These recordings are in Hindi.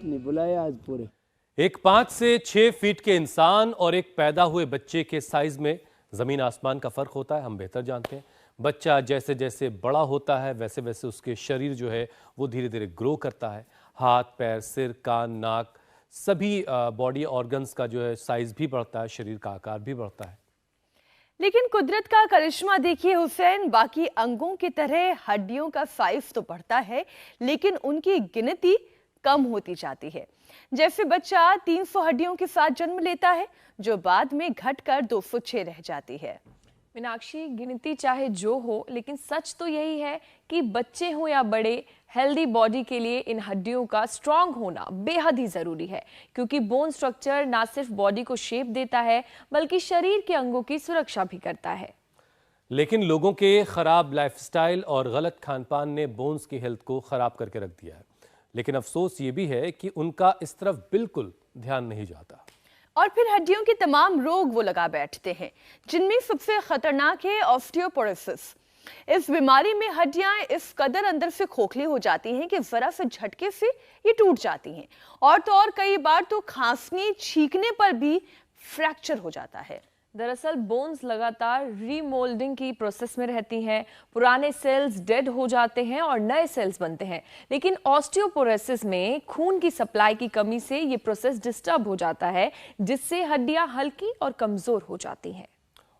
नहीं बुलाया आज पूरे। एक 5 से 6 फीट के इंसान और एक पैदा हुए बच्चे के साइज में जमीन आसमान का फर्क होता है, हम बेहतर जानते हैं। बच्चा जैसे जैसे बड़ा होता है वैसे वैसे उसके शरीर जो है वो धीरे धीरे ग्रो करता है। हाथ, पैर, सिर, कान, नाक, सभी बॉडी ऑर्गन्स का जो है साइज भी बढ़ता है, शरीर का आकार भी बढ़ता है। लेकिन कुदरत का करिश्मा देखिए हुसैन, बाकी अंगों की तरह हड्डियों का साइज तो बढ़ता है लेकिन उनकी गिनती कम होती जाती है। जैसे बच्चा 300 हड्डियों के साथ जन्म लेता है जो बाद में घटकर 206 रह जाती है। मीनाक्षी, गिनती चाहे जो हो लेकिन सच तो यही है कि बच्चे हो या बड़े, हेल्दी बॉडी के लिए इन हड्डियों का स्ट्रांग होना बेहद ही जरूरी है, क्योंकि बोन स्ट्रक्चर ना सिर्फ बॉडी को शेप देता है बल्कि शरीर के अंगों की सुरक्षा भी करता है। लेकिन लोगों के खराब लाइफस्टाइल और गलत खानपान ने बोन्स की हेल्थ को खराब करके रख दिया है। लेकिन अफसोस ये भी है कि उनका इस तरफ बिल्कुल ध्यान नहीं जाता। और फिर हड्डियों के तमाम रोग वो लगा बैठते हैं, जिनमें सबसे खतरनाक है ऑस्टियोपोरोसिस। इस बीमारी में हड्डियां इस कदर अंदर से खोखली हो जाती हैं कि जरा से झटके से ये टूट जाती हैं, और तो और कई बार तो खांसने छींकने पर भी फ्रैक्चर हो जाता है। दरअसल बोन्स लगातार रीमोल्डिंग की प्रोसेस में रहती हैं, पुराने सेल्स डेड हो जाते हैं और नए सेल्स बनते हैं। लेकिन ऑस्टियोपोरोसिस में खून की सप्लाई की कमी से ये प्रोसेस डिस्टर्ब हो जाता है, जिससे हड्डियां हल्की और कमजोर हो जाती हैं।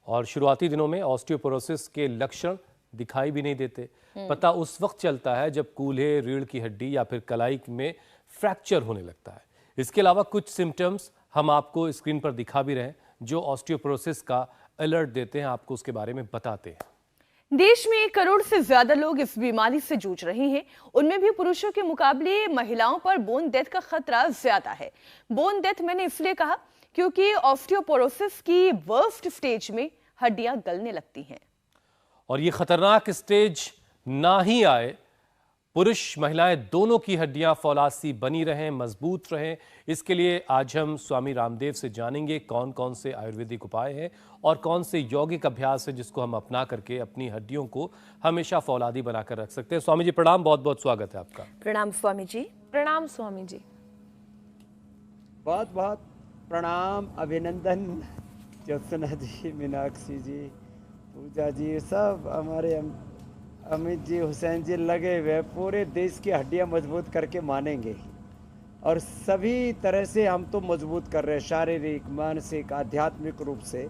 और शुरुआती दिनों में ऑस्टियोपोरोसिस के लक्षण दिखाई भी नहीं देते। पता उस वक्त चलता है जब कूल्हे, रीढ़ की हड्डी या फिर कलाई में फ्रैक्चर होने लगता है। इसके अलावा कुछ सिम्टम्स हम आपको स्क्रीन पर दिखा भी रहे हैं जो ऑस्टियोपोरोसिस का अलर्ट देते हैं, आपको उसके बारे में बताते हैं। देश में 1 करोड़ से ज्यादा लोग इस बीमारी से जूझ रहे हैं। उनमें भी पुरुषों के मुकाबले महिलाओं पर बोन डेथ का खतरा ज्यादा है। बोन डेथ मैंने इसलिए कहा क्योंकि ऑस्टियोपोरोसिस की वर्स्ट स्टेज में हड्डियां गलने लगती हैं। और ये खतरनाक स्टेज ना ही आए, पुरुष महिलाएं दोनों की हड्डियां फौलाद सी बनी रहें, मजबूत रहें, इसके लिए आज हम स्वामी रामदेव से जानेंगे कौन कौन से आयुर्वेदिक उपाय हैं और कौन से यौगिक अभ्यास है जिसको हम अपना करके अपनी हड्डियों को हमेशा फौलादी बनाकर रख सकते हैं। स्वामी जी प्रणाम, बहुत बहुत स्वागत है आपका। प्रणाम स्वामी जी। प्रणाम स्वामी जी। बहुत बहुत प्रणाम, अभिनंदन ज्योत्सना जी, मीनाक्षी जी, पूजा जी, सब हमारे अमित जी, हुसैन जी लगे हुए पूरे देश की हड्डियां मजबूत करके मानेंगे। और सभी तरह से हम तो मजबूत कर रहे हैं, शारीरिक, मानसिक, आध्यात्मिक रूप से,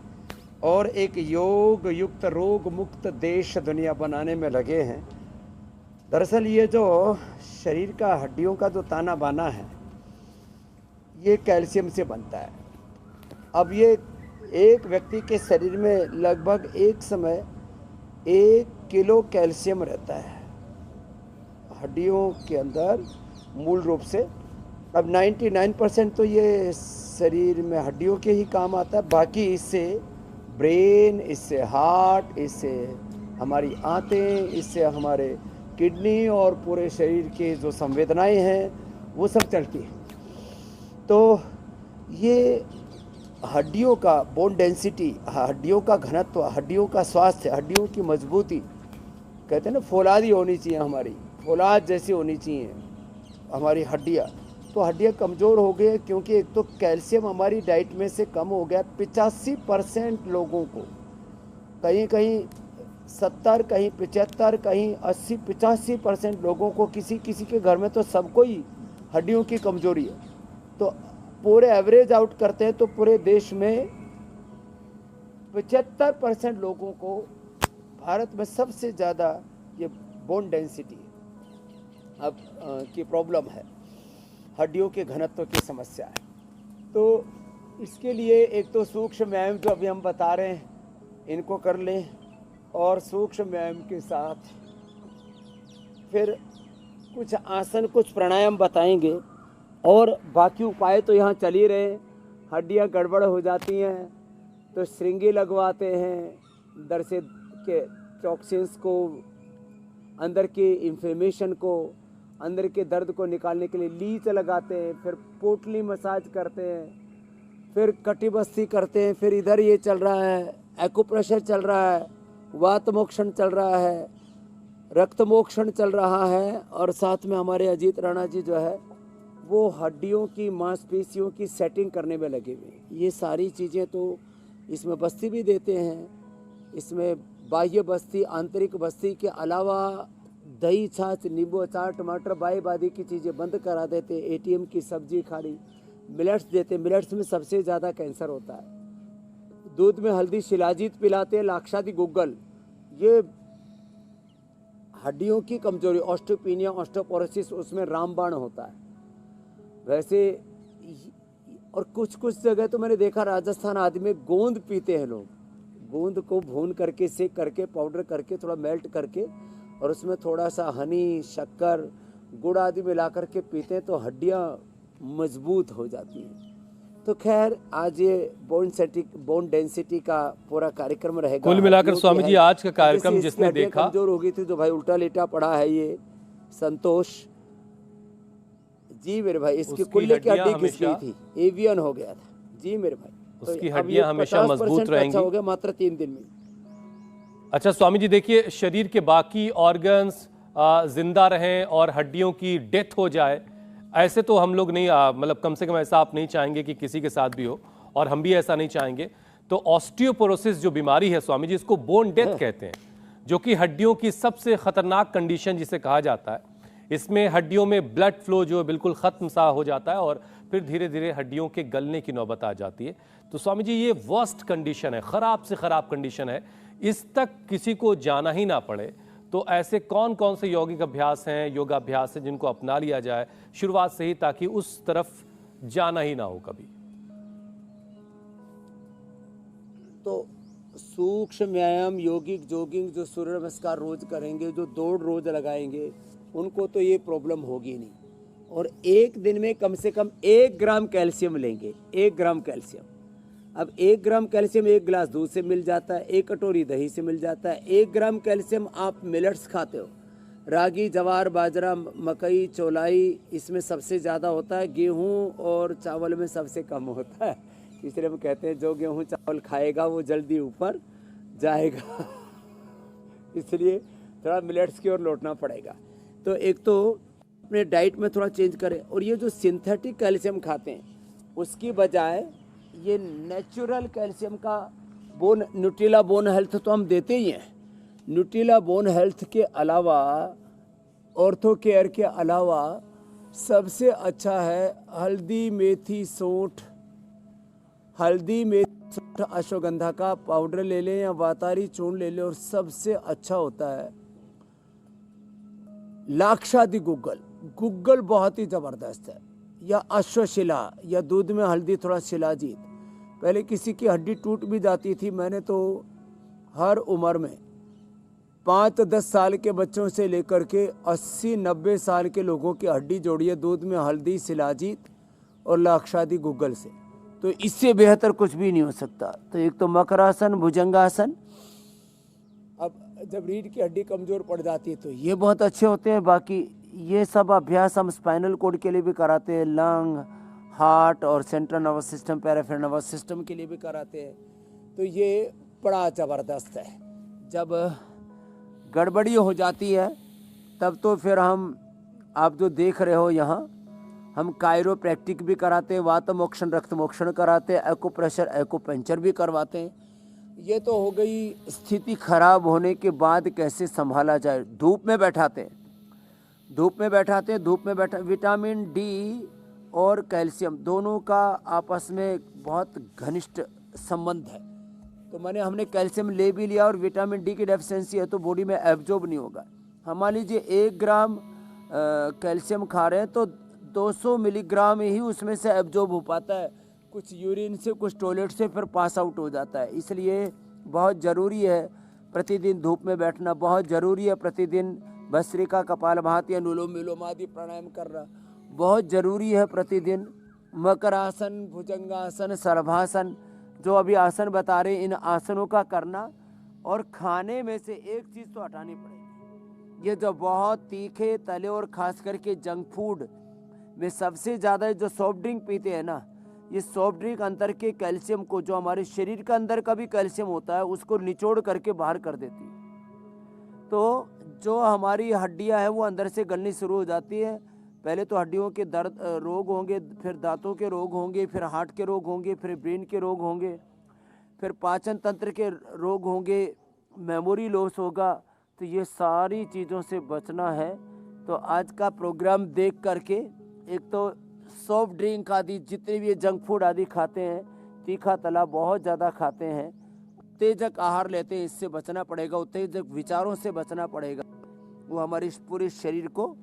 और एक योग युक्त रोग मुक्त देश दुनिया बनाने में लगे हैं। दरअसल ये जो शरीर का हड्डियों का जो ताना बाना है ये कैल्शियम से बनता है। अब ये एक व्यक्ति के शरीर में लगभग एक समय 1 किलो कैल्शियम रहता है हड्डियों के अंदर मूल रूप से। अब 99% तो ये शरीर में हड्डियों के ही काम आता है, बाकी इससे ब्रेन, इससे हार्ट, इससे हमारी आंतें, इससे हमारे किडनी और पूरे शरीर के जो संवेदनाएं हैं वो सब चलती हैं। तो ये हड्डियों का बोन डेंसिटी, हड्डियों का घनत्व, हड्डियों का स्वास्थ्य, हड्डियों की मजबूती, कहते हैं ना फौलादी होनी चाहिए, हमारी फौलाद जैसी होनी चाहिए हमारी हड्डियाँ। तो हड्डियाँ कमज़ोर हो गई क्योंकि एक तो कैल्शियम हमारी डाइट में से कम हो गया। 85% लोगों को, कहीं कहीं 70, कहीं 75, कहीं 80, 85% लोगों को, किसी किसी के घर में तो सबको ही हड्डियों की कमज़ोरी है। तो पूरे एवरेज आउट करते हैं तो पूरे देश में 75% लोगों को भारत में सबसे ज़्यादा ये बोन डेंसिटी अब की प्रॉब्लम है, हड्डियों के घनत्व की समस्या है। तो इसके लिए एक तो सूक्ष्म व्यायाम जो अभी हम बता रहे हैं इनको कर लें, और सूक्ष्म व्यायाम के साथ फिर कुछ आसन, कुछ प्राणायाम बताएंगे, और बाकी उपाय तो यहाँ चल ही रहे। हड्डियाँ गड़बड़ हो जाती हैं तो श्रृंगी लगवाते हैं, दर से के टॉक्सिन्स को, अंदर के इन्फ्लेमेशन को, अंदर के दर्द को निकालने के लिए लीच लगाते हैं, फिर पोटली मसाज करते हैं, फिर कटिबस्ती करते हैं, फिर इधर ये चल रहा है, एक्यूप्रेशर चल रहा है, वात मोक्षण चल रहा है, रक्त मोक्षण चल रहा है, और साथ में हमारे अजीत राणा जी जो है वो हड्डियों की मांसपेशियों की सेटिंग करने में लगे हुए हैं। ये सारी चीज़ें तो इसमें बस्ती भी देते हैं, इसमें बाह्य बस्ती, आंतरिक बस्ती के अलावा दही, छाछ, नींबू अचार, टमाटर, बाई आदि की चीज़ें बंद करा देते। एटीएम की सब्जी खाली, मिलेट्स देते। मिलेट्स में सबसे ज़्यादा कैंसर होता है। दूध में हल्दी, शिलाजीत पिलाते, लाक्षादी गुग्गल, ये हड्डियों की कमजोरी, ऑस्टियोपेनिया, ऑस्टियोपोरोसिस, उसमें रामबाण होता है। वैसे और कुछ कुछ जगह तो मैंने देखा राजस्थान आदि में गोंद पीते हैं लोग। गोंद को भून करके, सेक करके, पाउडर करके, थोड़ा मेल्ट करके और उसमें थोड़ा सा हनी, शक्कर, गुड़ आदि मिला करके पीते हैं तो हड्डियां मजबूत हो जाती हैं। तो खैर आज ये बोन डेंसिटी का पूरा कार्यक्रम रहेगा। कुल मिलाकर स्वामी जी आज का कार्यक्रम जिसने देखा, कमजोर हो गई थी तो भाई उल्टा लेटा पड़ा है ये संतोष जी मेरे भाई, इसकी कुल्ले की हड्डी घिस गई थी, एवियन हो गया था जी मेरे भाई। उसकी हड्डियां हमेशा मजबूत रहेंगी। अच्छा हो गया मात्र 3 दिन में। अच्छा स्वामी जी देखिए, शरीर के बाकी ऑर्गन्स जिंदा रहें और हड्डियों की डेथ हो जाए, ऐसे तो हम लोग नहीं, मतलब कम से कम ऐसा आप नहीं चाहेंगे कि किसी के साथ भी हो, और हम भी ऐसा नहीं चाहेंगे। तो ऑस्टियोपोरोसिस जो बीमारी है स्वामी जी, इसको बोन डेथ कहते हैं, जो कि हड्डियों की सबसे खतरनाक कंडीशन जिसे कहा जाता है। इसमें हड्डियों में ब्लड फ्लो जो बिल्कुल खत्म सा हो जाता है और फिर धीरे धीरे हड्डियों के गलने की नौबत आ जाती है। तो स्वामी जी ये वर्स्ट कंडीशन है, खराब से खराब कंडीशन है, इस तक किसी को जाना ही ना पड़े। तो ऐसे कौन कौन से यौगिक अभ्यास हैं, योगाभ्यास हैं जिनको अपना लिया जाए शुरुआत से ही, ताकि उस तरफ जाना ही ना हो कभी? तो सूक्ष्म व्यायाम, योगिक जॉगिंग, जो सूर्य नमस्कार रोज करेंगे, जो दौड़ रोज लगाएंगे, उनको तो ये प्रॉब्लम होगी नहीं। और एक दिन में कम से कम 1 ग्राम कैल्शियम लेंगे, 1 ग्राम कैल्शियम। अब 1 ग्राम कैल्शियम 1 गिलास दूध से मिल जाता है, 1 कटोरी दही से मिल जाता है। 1 ग्राम कैल्शियम आप मिलेट्स खाते हो, रागी, जवार, बाजरा, मकई, चौलाई, इसमें सबसे ज़्यादा होता है। गेहूं और चावल में सबसे कम होता है। इसलिए हम कहते हैं जो गेहूं चावल खाएगा वो जल्दी ऊपर जाएगा। इसलिए थोड़ा मिलेट्स की ओर लौटना पड़ेगा। तो एक तो अपने डाइट में थोड़ा चेंज करें, और ये जो सिंथेटिक कैल्शियम खाते हैं उसकी बजाय ये नेचुरल कैल्शियम का बोन, न्यूट्रिला बोन हेल्थ तो हम देते ही हैं। न्यूट्रिला बोन हेल्थ के अलावा, ऑर्थो केयर के अलावा सबसे अच्छा है हल्दी, मेथी, सौंठ, हल्दी, मेथी, सौंठ, अश्वगंधा का पाउडर ले लें या वातारी चूर्ण ले लें। और सबसे अच्छा होता है लाक्षादी गुग्गल। गुग्गल बहुत ही ज़बरदस्त है, या अश्वशिला, या दूध में हल्दी, थोड़ा शिलाजीत। पहले किसी की हड्डी टूट भी जाती थी, मैंने तो हर उम्र में 5-10 साल के बच्चों से लेकर के 80-90 साल के लोगों की हड्डी जोड़ी है दूध में हल्दी, शिलाजीत और लाक्षादी गुग्गल से। तो इससे बेहतर कुछ भी नहीं हो सकता। तो एक तो मकरासन, भुजंगासन। अब जब रीढ़ की हड्डी कमज़ोर पड़ जाती है तो ये बहुत अच्छे होते हैं। बाकी ये सब अभ्यास हम स्पाइनल कोड के लिए भी कराते हैं, लंग, हार्ट और central nervous system, peripheral nervous system के लिए भी कराते हैं। तो ये बड़ा ज़बरदस्त है। जब गड़बड़ी हो जाती है तब तो फिर हम, आप जो देख रहे हो यहाँ, हम कायरोप्रैक्टिक भी कराते हैं, वात मोक्षण, रक्त मोक्षण कराते हैं, एक्यूप्रेशर, एक्यूपंक्चर भी करवाते हैं। ये तो हो गई स्थिति खराब होने के बाद कैसे संभाला जाए। धूप में बैठाते हैं, धूप में बैठा विटामिन डी और कैल्शियम दोनों का आपस में बहुत घनिष्ठ संबंध है। तो हमने कैल्शियम ले भी लिया और विटामिन डी की डेफिशिएंसी है तो बॉडी में एब्जॉर्ब नहीं होगा। हम मान लीजिए 1 ग्राम कैल्शियम खा रहे हैं तो 200 मिलीग्राम ही उसमें से एब्जॉर्ब हो पाता है। कुछ यूरिन से, कुछ टॉयलेट से फिर पास आउट हो जाता है। इसलिए बहुत ज़रूरी है प्रतिदिन धूप में बैठना, बहुत ज़रूरी है प्रतिदिन भस्त्रिका, कपालभाति, अनुलोम विलोम आदि प्राणायाम करना बहुत ज़रूरी है। प्रतिदिन मकरासन, भुजंगासन, सर्वासन, जो अभी आसन बता रहे, इन आसनों का करना। और खाने में से एक चीज़ तो हटानी पड़ेगी, ये जो बहुत तीखे तले और ख़ास करके जंक फूड में सबसे ज़्यादा जो सॉफ्ट ड्रिंक पीते हैं ना, ये सॉफ्ट ड्रिंक अंदर के कैल्शियम को, जो हमारे शरीर के अंदर का भी कैल्शियम होता है, उसको निचोड़ करके बाहर कर देती है। तो जो हमारी हड्डियां हैं वो अंदर से गलनी शुरू हो जाती है। पहले तो हड्डियों के दर्द रोग होंगे, फिर दांतों के रोग होंगे, फिर हार्ट के रोग होंगे, फिर ब्रेन के रोग होंगे, फिर पाचन तंत्र के रोग होंगे, मेमोरी लॉस होगा। तो ये सारी चीज़ों से बचना है। तो आज का प्रोग्राम देख करके, एक तो सॉफ्ट ड्रिंक आदि जितने भी जंक फूड आदि खाते हैं, तीखा तला बहुत ज़्यादा खाते हैं, उत्तेजक आहार लेते हैं, इससे बचना पड़ेगा। उत्तेजक विचारों से बचना पड़ेगा। वो हमारे पूरे शरीर को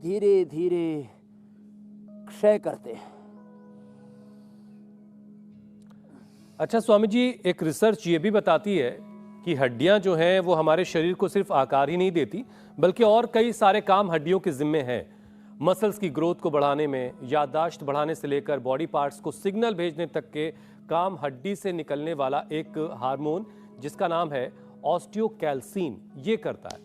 धीरे धीरे क्षय करते हैं। अच्छा स्वामी जी, एक रिसर्च ये भी बताती है कि हड्डियां जो हैं वो हमारे शरीर को सिर्फ आकार ही नहीं देती, बल्कि और कई सारे काम हड्डियों के जिम्मे हैं। मसल्स की ग्रोथ को बढ़ाने में, याददाश्त बढ़ाने से लेकर बॉडी पार्ट्स को सिग्नल भेजने तक के काम हड्डी से निकलने वाला एक हार्मोन जिसका नाम है ऑस्टियोकैल्सिन ये करता है।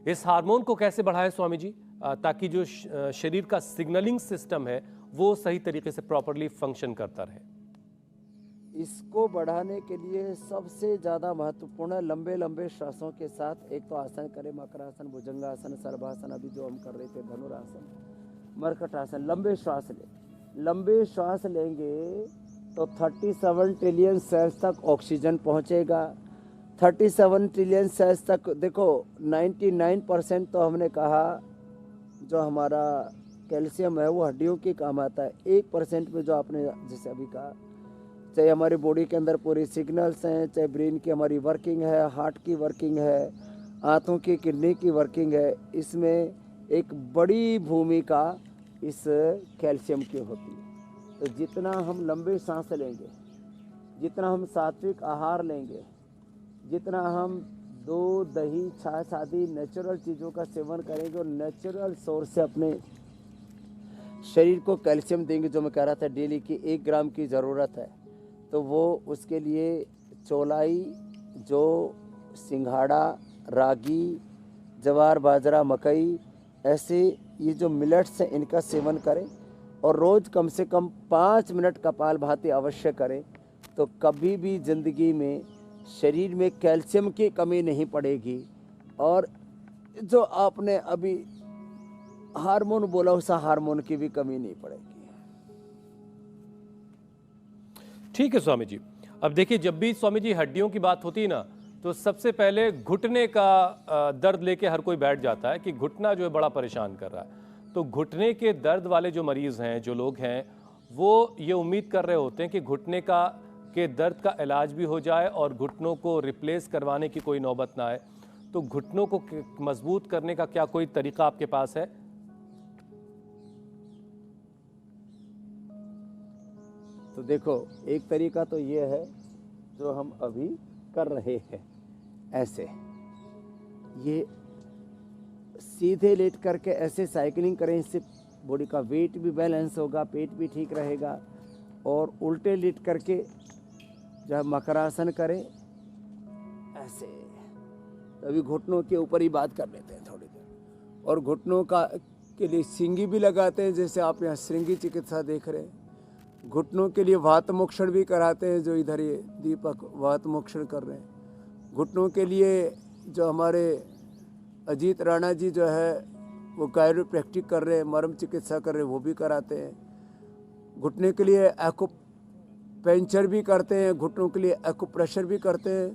इस हार्मोन को कैसे बढ़ाएं स्वामी जी, ताकि जो शरीर का सिग्नलिंग सिस्टम है वो सही तरीके से प्रॉपरली फंक्शन करता रहे? इसको बढ़ाने के लिए सबसे ज़्यादा महत्वपूर्ण है लंबे लंबे श्वासों के साथ एक तो आसन करें, मकरासन, भुजंगासन, सर्वासन, अभी जो हम कर रहे थे धनुरासन, मरकटासन। लंबे श्वास लें। लंबे श्वास लेंगे तो 37 ट्रिलियन सेल्स तक ऑक्सीजन पहुंचेगा। 37 ट्रिलियन सेल्स तक देखो 99% तो हमने कहा जो हमारा कैल्शियम है वो हड्डियों के काम आता है। 1% में जो आपने जैसे अभी कहा, चाहे हमारी बॉडी के अंदर पूरी सिग्नल्स हैं, चाहे ब्रेन की हमारी वर्किंग है, हार्ट की वर्किंग है, आंतों की किडनी की वर्किंग है, इसमें एक बड़ी भूमिका इस कैल्शियम की होती है। तो जितना हम लंबे सांस लेंगे, जितना हम सात्विक आहार लेंगे, जितना हम दूध, दही, छाछ आदि नेचुरल चीज़ों का सेवन करेंगे और नेचुरल सोर्स से अपने शरीर को कैल्शियम देंगे, जो मैं कह रहा था डेली की 1 ग्राम की ज़रूरत है, तो वो उसके लिए चौलाई, जौ, सिंघाड़ा, रागी, जवार, बाजरा, मकई, ऐसे ये जो मिलेट्स हैं इनका सेवन करें और रोज़ कम से कम 5 मिनट कपालभाति अवश्य करें। तो कभी भी ज़िंदगी में शरीर में कैल्शियम की कमी नहीं पड़ेगी। और जो आपने अभी हार्मोन बोला, उस हार्मोन की भी कमी नहीं पड़ेगी। ठीक है स्वामी जी। अब देखिए, जब भी स्वामी जी हड्डियों की बात होती है ना, तो सबसे पहले घुटने का दर्द लेके हर कोई बैठ जाता है कि घुटना जो है बड़ा परेशान कर रहा है। तो घुटने के दर्द वाले जो मरीज हैं, जो लोग हैं, वो ये उम्मीद कर रहे होते हैं कि घुटने के दर्द का इलाज भी हो जाए और घुटनों को रिप्लेस करवाने की कोई नौबत ना आए। तो घुटनों को मजबूत करने का क्या कोई तरीका आपके पास है? तो देखो, एक तरीका तो ये है जो हम अभी कर रहे हैं, ऐसे ये सीधे लेट करके ऐसे साइकिलिंग करें, इससे बॉडी का वेट भी बैलेंस होगा, पेट भी ठीक रहेगा। और उल्टे लेट करके जब मकरासन करें ऐसे, तभी घुटनों के ऊपर ही बात कर लेते हैं थोड़ी देर। और घुटनों का के लिए सिंगी भी लगाते हैं, जैसे आप यहाँ श्रृंगी चिकित्सा देख रहे हैं। घुटनों के लिए वात मोक्षण भी कराते हैं, जो इधर ये दीपक वात मोक्षण कर रहे हैं। घुटनों के लिए जो हमारे अजीत राणा जी जो है वो कायरोप्रैक्टिक कर रहे हैं, मर्म चिकित्सा कर रहे हैं, वो भी कराते हैं। घुटने के लिए एक्यूपंक्चर भी करते हैं, घुटनों के लिए एक्यूप्रेशर भी करते हैं।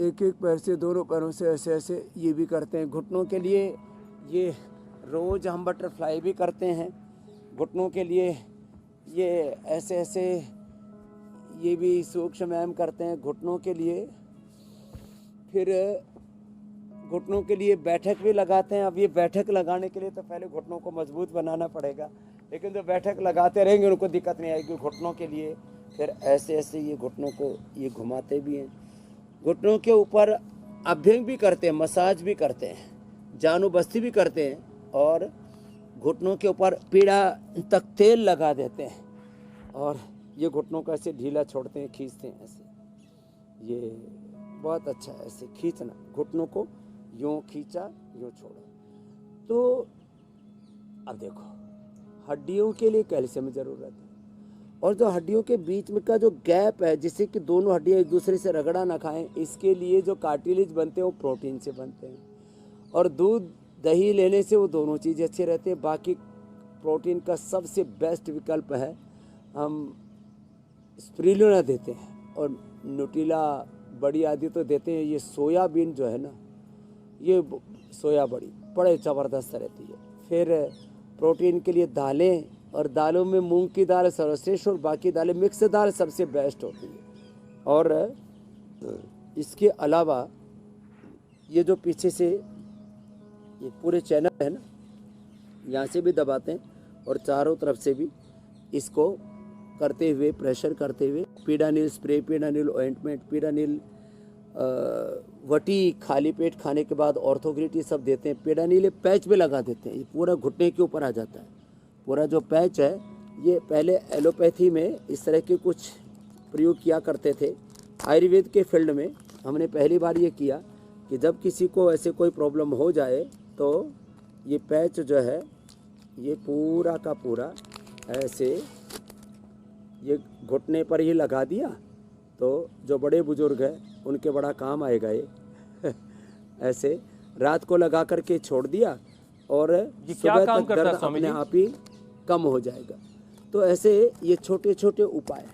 एक एक पैर से, दोनों पैरों से ऐसे ऐसे ये भी करते हैं। घुटनों के लिए ये रोज़ हम बटरफ्लाई भी करते हैं। घुटनों के लिए ये ऐसे ऐसे ये भी सूक्ष्म व्यायाम करते हैं घुटनों के लिए। फिर घुटनों के लिए बैठक भी लगाते हैं। अब ये बैठक लगाने के लिए तो पहले घुटनों को मजबूत बनाना पड़ेगा, लेकिन जो बैठक लगाते रहेंगे उनको दिक्कत नहीं आएगी घुटनों के लिए। फिर ऐसे ऐसे ये घुटनों को ये घुमाते भी हैं। घुटनों के ऊपर अभ्यंग भी करते हैं, मसाज भी करते हैं, जानुबस्ती भी करते हैं, और घुटनों के ऊपर पीड़ा तक तेल लगा देते हैं। और ये घुटनों को ऐसे ढीला छोड़ते हैं, खींचते हैं ऐसे। ये बहुत अच्छा है, ऐसे खींचना, घुटनों को यूँ खींचा, यूँ छोड़ा। तो अब देखो, हड्डियों के लिए कैल्शियम ज़रूरत है। और जो हड्डियों के बीच में का जो गैप है, जिससे कि दोनों हड्डियाँ एक दूसरे से रगड़ा ना खाएं, इसके लिए जो कार्टिलेज बनते हैं वो प्रोटीन से बनते हैं। और दूध दही लेने से वो दोनों चीज़ें अच्छे रहते हैं। बाकी प्रोटीन का सबसे बेस्ट विकल्प है, हम स्पिरुलिना देते हैं और न्यूट्रिला बड़ी आदि तो देते हैं। ये सोयाबीन जो है ना, ये सोया बड़ी बड़े ज़बरदस्त रहती है। फिर प्रोटीन के लिए दालें, और दालों में मूंग की दाल सर्वश्रेष्ठ और बाकी दालें मिक्स दाल सबसे बेस्ट होती है। और इसके अलावा ये जो पीछे से ये पूरे चैनल है ना, यहाँ से भी दबाते हैं और चारों तरफ से भी इसको करते हुए, प्रेशर करते हुए, पीडानिल स्प्रे, पीडानिल ऑइंटमेंट, पीडानिल वटी खाली पेट खाने के बाद ऑर्थोग्रिट, ये सब देते हैं। पीडानिल पैच पे लगा देते हैं, ये पूरा घुटने के ऊपर आ जाता है। पूरा जो पैच है, ये पहले एलोपैथी में इस तरह के कुछ प्रयोग किया करते थे। आयुर्वेद के फील्ड में हमने पहली बार ये किया कि जब किसी को ऐसे कोई प्रॉब्लम हो जाए तो ये पैच जो है ये पूरा का पूरा ऐसे ये घुटने पर ही लगा दिया, तो जो बड़े बुजुर्ग हैं उनके बड़ा काम आएगा ये। ऐसे रात को लगा करके छोड़ दिया और सुबह तक दर्द अपने आप ही कम हो जाएगा। तो ऐसे ये छोटे छोटे उपाय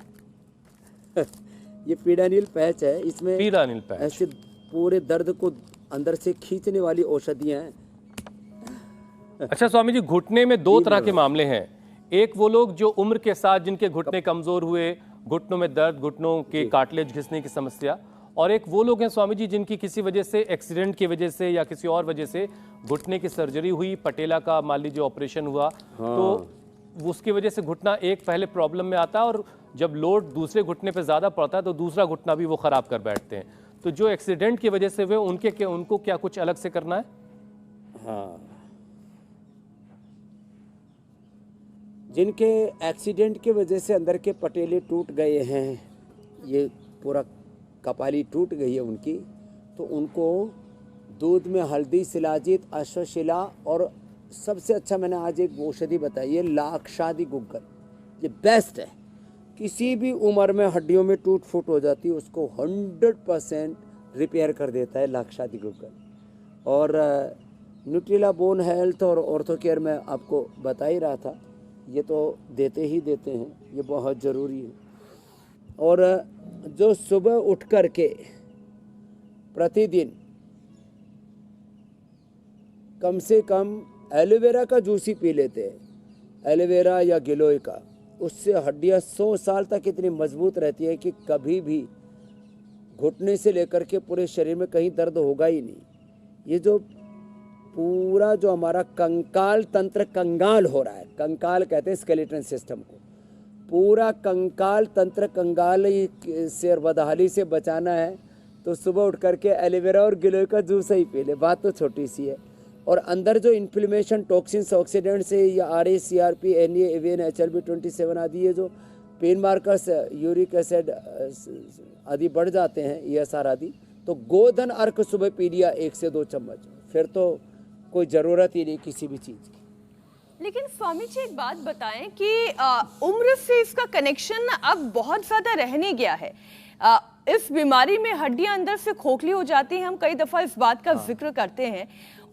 ये पीडानिल पैच है, इसमें पीडानिल पैच ऐसे पूरे दर्द को अंदर से खींचने वाली औषधियाँ हैं। अच्छा स्वामी जी, घुटने में दो तरह के मामले हैं। एक वो लोग जो उम्र के साथ जिनके घुटने कमजोर हुए, घुटनों में दर्द, घुटनों के कार्टिलेज घिसने की समस्या, और एक वो लोग हैं स्वामी जी जिनकी किसी वजह से, एक्सीडेंट की वजह से या किसी और वजह से घुटने की सर्जरी हुई, पटेला का मान लीजिए ऑपरेशन हुआ, तो उसकी वजह से घुटना एक पहले प्रॉब्लम में आता है और जब लोड दूसरे घुटने पे ज़्यादा पड़ता है तो दूसरा घुटना भी वो ख़राब कर बैठते हैं। तो जो एक्सीडेंट की वजह से हुए उनको क्या कुछ अलग से करना है? हाँ, जिनके एक्सीडेंट की वजह से अंदर के पटेले टूट गए हैं, ये पूरा कपाली टूट गई है उनकी, तो उनको दूध में हल्दी, शिलाजीत, अश्वशिला और सबसे अच्छा मैंने आज एक औषधि बताई है लाक्षादि गुग्गल, ये बेस्ट है। किसी भी उम्र में हड्डियों में टूट फूट हो जाती है उसको 100% रिपेयर कर देता है लाक्षादि गुग्गल। और न्यूट्रिला बोन हेल्थ और ऑर्थो केयर में आपको बता ही रहा था, ये तो देते ही देते हैं, ये बहुत ज़रूरी है। और जो सुबह उठ कर के प्रतिदिन कम से कम एलोवेरा का जूस ही पी लेते हैं, एलोवेरा या गिलोय का, उससे हड्डियां 100 साल तक इतनी मजबूत रहती है कि कभी भी घुटने से लेकर के पूरे शरीर में कहीं दर्द होगा ही नहीं। ये जो पूरा जो हमारा कंकाल तंत्र कंगाल हो रहा है, कंकाल कहते हैं स्केलेटन सिस्टम को, पूरा कंकाल तंत्र कंगाल से और बदहाली से बचाना है तो सुबह उठ करके एलोवेरा और गिलोय का जूस ही पी ले। बात तो छोटी सी है। और अंदर जो इन्फ्लेमेशन, टॉक्सिन्स, ऑक्सीडेंट्स है या RA, CRP, NA, AVN, HLB27 आदि, ये जो पेन मार्कर्स, यूरिक एसिड आदि बढ़ जाते हैं, ESR आदि, तो गोधन अर्क सुबह पी लिया 1 से 2 चम्मच, फिर तो कोई ज़रूरत ही नहीं किसी भी चीज़ की। लेकिन स्वामी जी एक बात बताएं कि उम्र से इसका कनेक्शन अब बहुत ज़्यादा रह नहीं गया है। इस बीमारी में हड्डियां अंदर से खोखली हो जाती हैं, हम कई दफ़ा इस बात का जिक्र करते हैं।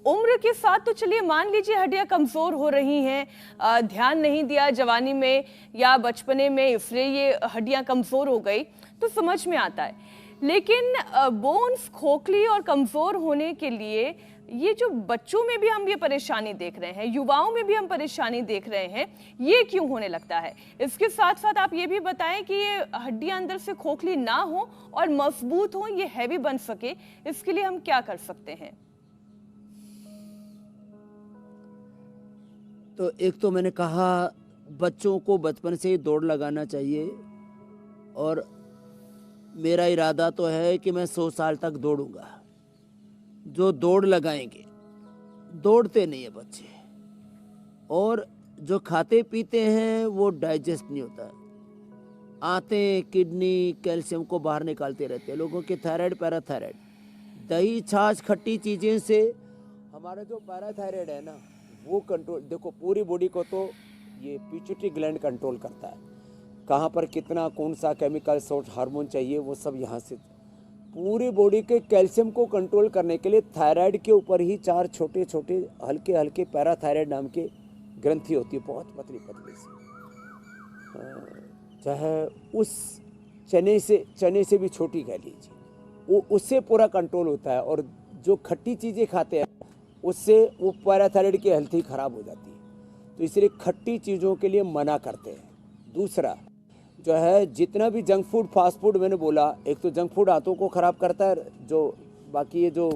उम्र के साथ तो चलिए मान लीजिए हड्डियां कमज़ोर हो रही हैं, ध्यान नहीं दिया जवानी में या बचपने में, इसलिए ये हड्डियां कमज़ोर हो गई, तो समझ में आता है। लेकिन बोन्स खोखली और कमज़ोर होने के लिए ये जो बच्चों में भी हम ये परेशानी देख रहे हैं, युवाओं में भी हम परेशानी देख रहे हैं, ये क्यों होने लगता है? इसके साथ साथ आप ये भी बताएं कि ये हड्डियां अंदर से खोखली ना हो और मजबूत हो, ये हैवी बन सके, इसके लिए हम क्या कर सकते हैं? तो एक तो मैंने कहा बच्चों को बचपन से ही दौड़ लगाना चाहिए, और मेरा इरादा तो है कि मैं 100 साल तक दौड़ूंगा। जो दौड़ लगाएंगे, दौड़ते नहीं है बच्चे, और जो खाते पीते हैं वो डाइजेस्ट नहीं होता, आते किडनी कैल्शियम को बाहर निकालते रहते हैं। लोगों के थायराइड, पैराथायराइड, दही छाछ खट्टी चीज़ें से हमारा जो पैराथायराइड है ना वो कंट्रोल, देखो पूरी बॉडी को तो ये पिट्यूटरी ग्लैंड कंट्रोल करता है, कहाँ पर कितना कौन सा केमिकल सोर्स हार्मोन चाहिए वो सब यहाँ से पूरी बॉडी के कैल्शियम को कंट्रोल करने के लिए थायराइड के ऊपर ही 4 छोटे छोटे हल्के हल्के पैराथायराइड नाम के ग्रंथि होती है, बहुत पतली पतली सी, चाहे उस चने से भी छोटी कह लीजिए, वो उससे पूरा कंट्रोल होता है। और जो खट्टी चीज़ें खाते हैं उससे वो पैराथायराइड की हेल्थ ही खराब हो जाती है, तो इसलिए खट्टी चीज़ों के लिए मना करते हैं। दूसरा जो है, जितना भी जंक फूड फास्ट फूड मैंने बोला, एक तो जंक फूड आंतों को ख़राब करता है, जो बाकी ये जो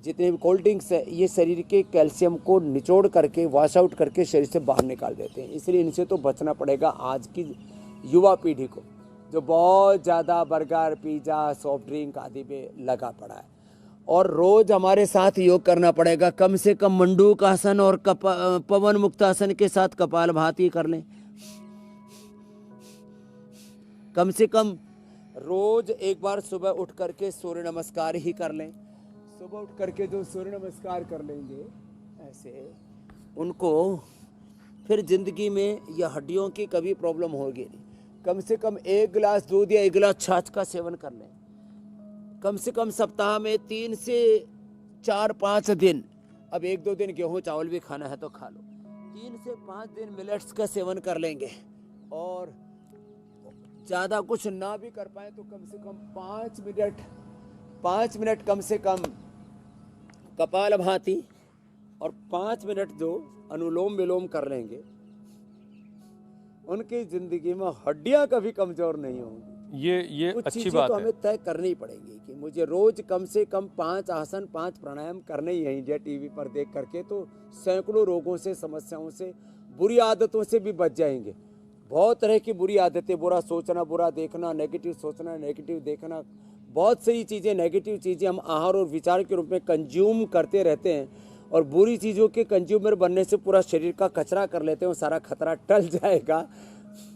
जितने भी कोल्ड ड्रिंक्स है ये शरीर के कैल्शियम को निचोड़ करके वॉश आउट करके शरीर से बाहर निकाल देते हैं। इसलिए इनसे तो बचना पड़ेगा आज की युवा पीढ़ी को, जो बहुत ज़्यादा बर्गर पिज़्ज़ा सॉफ्ट ड्रिंक आदि पे लगा पड़ा है। और रोज़ हमारे साथ योग करना पड़ेगा, कम से कम मंडूक आसन और पवन मुक्त आसन के साथ कपालभाति कर लें। कम से कम रोज एक बार सुबह उठ करके सूर्य नमस्कार ही कर लें। सुबह उठ करके जो सूर्य नमस्कार कर लेंगे ऐसे, उनको फिर जिंदगी में या हड्डियों की कभी प्रॉब्लम होगी नहीं। कम से कम 1 गिलास दूध या 1 गिलास छाछ का सेवन कर लें। कम से कम सप्ताह में 3 से 4-5 दिन, अब 1-2 दिन गेहूँ चावल भी खाना है तो खा लो, 3 से 5 दिन मिलेट्स का सेवन कर लेंगे। और ज़्यादा कुछ ना भी कर पाए तो कम से कम 5 मिनट कम से कम कपालभाति और 5 मिनट जो अनुलोम विलोम कर लेंगे, उनकी जिंदगी में हड्डियां कभी कमजोर नहीं होंगी। ये कुछ अच्छी चीजें बात तो है। हमें तय करनी पड़ेगी कि मुझे रोज कम से कम 5 आसन 5 प्राणायाम करने ही है। इंडिया टीवी पर देख करके तो सैकड़ों रोगों से, समस्याओं से, बुरी आदतों से भी बच जाएंगे। बहुत तरह की बुरी आदतें, बुरा सोचना, बुरा देखना, नेगेटिव सोचना, नेगेटिव देखना, बहुत सही चीज़ें, नेगेटिव चीज़ें हम आहार और विचार के रूप में कंज्यूम करते रहते हैं, और बुरी चीज़ों के कंज्यूमर बनने से पूरा शरीर का कचरा कर लेते हैं। वो सारा खतरा टल जाएगा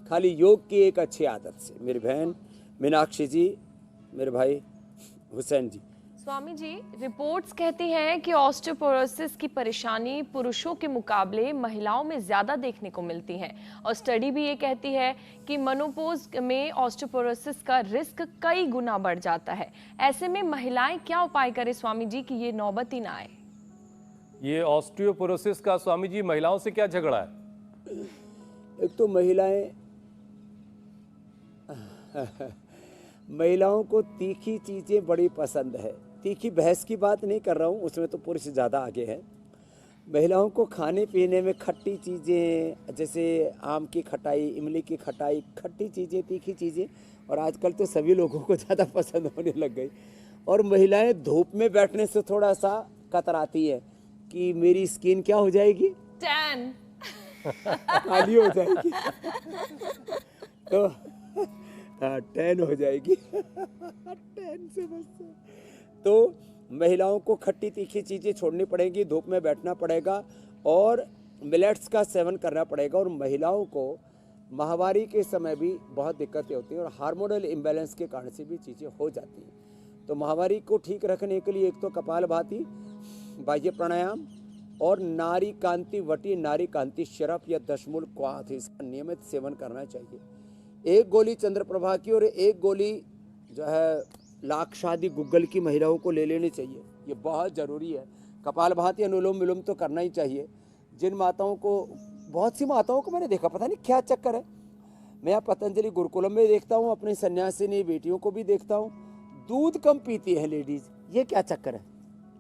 खाली योग की एक अच्छी आदत से। मेरी बहन मीनाक्षी जी, मेरे भाई हुसैन जी। स्वामी जी, रिपोर्ट्स कहती हैं कि ऑस्टियोपोरोसिस की परेशानी पुरुषों के मुकाबले महिलाओं में ज़्यादा देखने को मिलती है, और स्टडी भी ये कहती है कि मेनोपॉज में ऑस्टियोपोरोसिस का रिस्क कई गुना बढ़ जाता है। ऐसे में महिलाएं क्या उपाय करें स्वामी जी कि ये नौबत ही ना आए? ये ऑस्टियोपोरोसिस का स्वामी जी महिलाओं से क्या झगड़ा है? एक तो महिलाओं को तीखी चीज़ें बड़ी पसंद है। तीखी बहस की बात नहीं कर रहा हूँ, उसमें तो पुरुष ज़्यादा आगे है। महिलाओं को खाने पीने में खट्टी चीज़ें, जैसे आम की खटाई, इमली की खटाई, खट्टी चीज़ें, तीखी चीज़ें, और आजकल तो सभी लोगों को ज़्यादा पसंद होने लग गई। और महिलाएं धूप में बैठने से थोड़ा सा कतराती है कि मेरी स्किन क्या हो जाएगी, टैन काली हो जाएगी तो टैन हो जाएगी टैन से बच। तो महिलाओं को खट्टी तीखी चीज़ें छोड़नी पड़ेंगी, धूप में बैठना पड़ेगा और मिलेट्स का सेवन करना पड़ेगा। और महिलाओं को माहवारी के समय भी बहुत दिक्कतें होती हैं और हार्मोनल इम्बैलेंस के कारण से भी चीज़ें हो जाती हैं। तो माहवारी को ठीक रखने के लिए एक तो कपालभाति, बाह्य प्राणायाम और नारी कांति वटी, नारी कांति शरफ या दशमूल क्वाथ, इसका नियमित सेवन करना चाहिए। 1 गोली चंद्रप्रभा की और 1 गोली जो है लाक्षादी गुग्गल की महिलाओं को ले लेनी चाहिए। ये बहुत ज़रूरी है। कपालभाति, अनुलोम विलोम तो करना ही चाहिए। जिन माताओं को, बहुत सी माताओं को मैंने देखा, पता नहीं क्या चक्कर है, मैं यहाँ पतंजलि गुरुकुलम में देखता हूँ, अपनी सन्यासिनी बेटियों को भी देखता हूँ, दूध कम पीती है लेडीज़। ये क्या चक्कर है?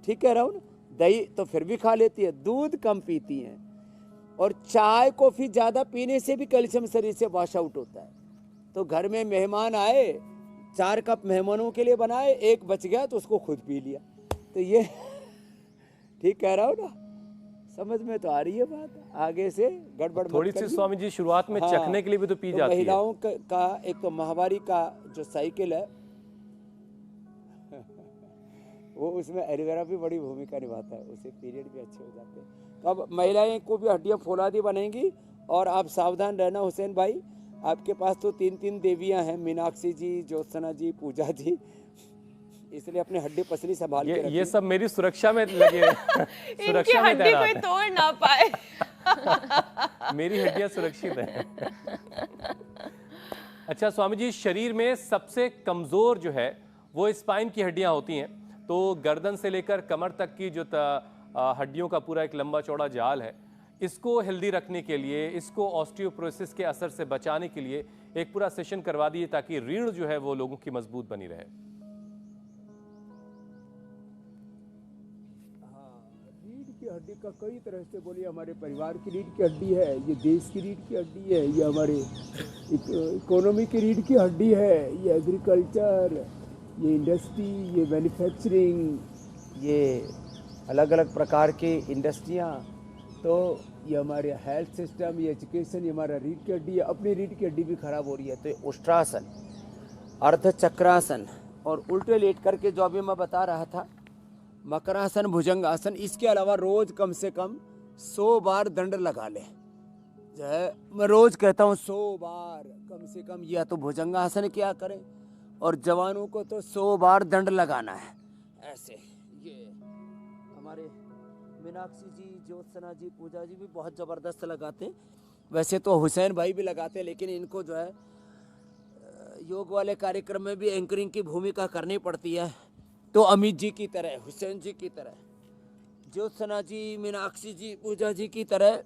ठीक कह रहा हूँ ना? दही तो फिर भी खा लेती है, दूध कम पीती हैं। और चाय कॉफ़ी ज़्यादा पीने से भी कैल्शियम शरीर से वॉश आउट होता है। तो घर में मेहमान आए, 4 कप मेहमानों के लिए बनाए, 1 बच गया तो उसको खुद पी लिया। तो ये ठीक कह रहा हूँ ना? समझ में तो आ रही है बात? आगे से गड़बड़ थोड़ी सी स्वामी जी शुरुआत में चखने के लिए भी तो पी तो जाती है। महिलाओं का एक तो माहवारी का जो साइकिल है वो, उसमें एलोवेरा भी बड़ी भूमिका निभाता है, उससे पीरियड भी अच्छे हो जाते हैं। तो अब महिलाएं को भी हड्डियां फौलादी बनेंगी। और आप सावधान रहना हुसैन भाई, आपके पास तो 3 देवियां हैं, मीनाक्षी जी, ज्योत्सना जी, पूजा जी, इसलिए अपने हड्डी पसली संभाल के रखिए। ये सब मेरी सुरक्षा में लगे हैं। इनकी हड्डी कोई तोड़ ना पाए। मेरी हड्डियां सुरक्षित हैं। अच्छा स्वामी जी, शरीर में सबसे कमजोर जो है वो स्पाइन की हड्डियां होती हैं। तो गर्दन से लेकर कमर तक की जो हड्डियों का पूरा एक लंबा चौड़ा जाल है, इसको हेल्दी रखने के लिए, इसको ऑस्टियोपोरोसिस के असर से बचाने के लिए एक पूरा सेशन करवा दिए ताकि रीढ़ जो है वो लोगों की मजबूत बनी रहे। रीढ़ की हड्डी का कई तरह से बोलिए, हमारे परिवार की रीढ़ की हड्डी है, ये देश की रीढ़ की हड्डी है, ये हमारे इकोनॉमी की रीढ़ की हड्डी है, ये एग्रीकल्चर, ये इंडस्ट्री, ये मैन्युफैक्चरिंग, ये अलग अलग प्रकार की इंडस्ट्रियाँ, तो ये हमारे हेल्थ सिस्टम, ये एजुकेशन, ये हमारा रीढ़ की हड्डी है। अपनी रीढ़ की हड्डी भी खराब हो रही है तो उष्ट्रासन, अर्धचक्रासन और उल्टे लेट करके जो अभी मैं बता रहा था, मकरासन, भुजंगासन, इसके अलावा रोज कम से कम 100 बार दंड लगा ले। जो है मैं रोज कहता हूँ 100 बार कम से कम, या तो भुजंगासन किया करें और जवानों को तो 100 बार दंड लगाना है। ऐसे ये हमारे मीनाक्षी जी, ज्योत्सना जी, पूजा जी भी बहुत ज़बरदस्त लगाते हैं। वैसे तो हुसैन भाई भी लगाते हैं, लेकिन इनको जो है योग वाले कार्यक्रम में भी एंकरिंग की भूमिका करनी पड़ती है। तो अमित जी की तरह, हुसैन जी की तरह, ज्योत्सना जी, मीनाक्षी जी, पूजा जी की तरह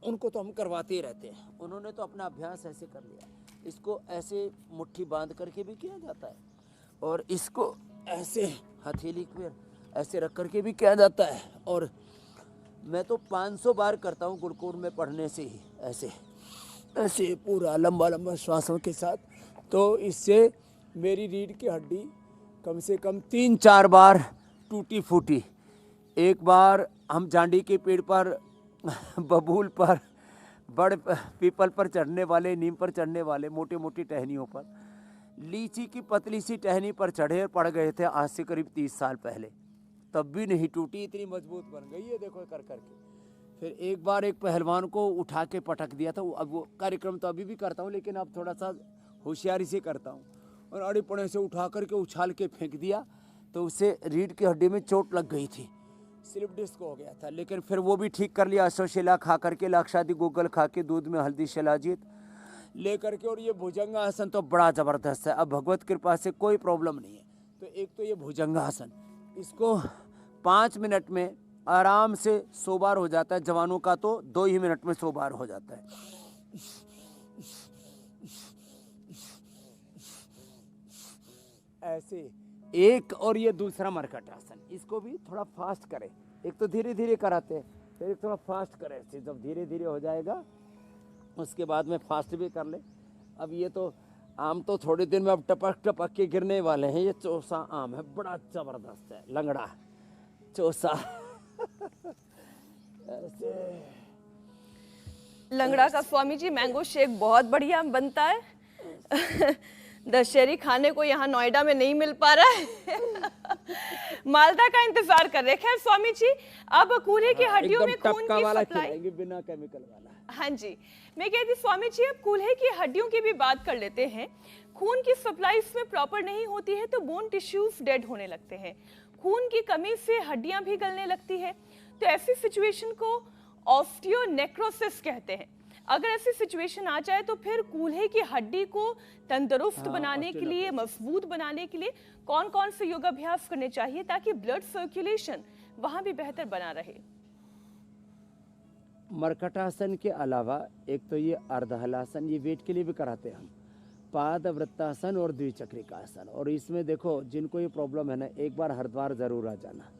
उनको तो हम करवाते ही रहते हैं। उन्होंने तो अपना अभ्यास ऐसे कर लिया। इसको ऐसे मुट्ठी बांध करके भी किया जाता है और इसको ऐसे हथेली पे ऐसे रख करके भी किया जाता है। और मैं तो 500 बार करता हूँ गुरुकुल में पढ़ने से ही, ऐसे ऐसे पूरा लंबा लंबा श्वासों के साथ। तो इससे मेरी रीढ़ की हड्डी कम से कम 3-4 बार टूटी फूटी। एक बार हम जांडी के पेड़ पर, बबूल पर, बड़ पीपल पर चढ़ने वाले, नीम पर चढ़ने वाले, मोटी मोटी टहनियों पर, लीची की पतली सी टहनी पर चढ़े पड़ गए थे आज से करीब 30 साल पहले, तब भी नहीं टूटी, इतनी मजबूत बन गई है देखो कर करके। फिर एक बार एक पहलवान को उठा के पटक दिया था। अब वो कार्यक्रम तो अभी भी करता हूँ, लेकिन अब थोड़ा सा होशियारी से करता हूँ। और अड़ी पड़े से उठा करके उछाल के फेंक दिया तो उससे रीढ़ की हड्डी में चोट लग गई थी, स्लिप डिस्क हो गया था। लेकिन फिर वो भी ठीक कर लिया, अश्वशिला खा करके, लाक्षादी गूगल खा के, दूध में हल्दी शिलाजीत ले करके। और ये भुजंगासन तो बड़ा ज़बरदस्त है, अब भगवत कृपा से कोई प्रॉब्लम नहीं है। तो एक तो ये भुजंगासन, इसको 5 मिनट में आराम से 100 बार हो जाता है। जवानों का तो 2 ही मिनट में 100 बार हो जाता है। ऐसे एक, और ये दूसरा मरकटासन, इसको भी थोड़ा फास्ट करें। एक तो धीरे धीरे कराते हैं, फिर एक थोड़ा फास्ट करें। ऐसे जब धीरे धीरे हो जाएगा उसके बाद में फास्ट भी कर ले। अब ये तो आम तो थोड़े दिन में अब टपक टपक के गिरने वाले हैं। ये चौसा आम है, बड़ा जबरदस्त है, लंगड़ा चौसा। ऐसे लंगड़ा का स्वामी जी मैंगो शेक बहुत बढ़िया बनता है। दशहरी खाने को यहाँ नोएडा में नहीं मिल पा रहा है। मालदा का इंतजार कर रहे। खैर स्वामी जी, अब कूल्हे की हड्डियों में खून की सप्लाई, बिना केमिकल वाला। हाँ जी, मैं कहती स्वामी जी, अब कूल्हे की हड्डियों की भी बात कर लेते हैं। खून की सप्लाई इसमें प्रॉपर नहीं होती है तो बोन टिश्यूज डेड होने लगते हैं। खून की कमी से हड्डियां भी गलने लगती है। तो ऐसी सिचुएशन को ऑस्टियोनेक्रोसिस कहते हैं। अगर ऐसी सिचुएशन आ जाए तो फिर कूल्हे की हड्डी को तंदुरुस्त बनाने के लिए, मजबूत बनाने के लिए कौन कौन से योगाभ्यास करने चाहिए ताकि ब्लड सर्कुलेशन वहां भी बेहतर बना रहे? मरकटासन के अलावा एक तो ये अर्धहलासन, ये वेट के लिए भी कराते हैं हम, पाद वृत्तासन और द्विचक्रिकासन। और इसमें देखो जिनको ये प्रॉब्लम है ना, एक बार हरिद्वार ज़रूर आ जाना,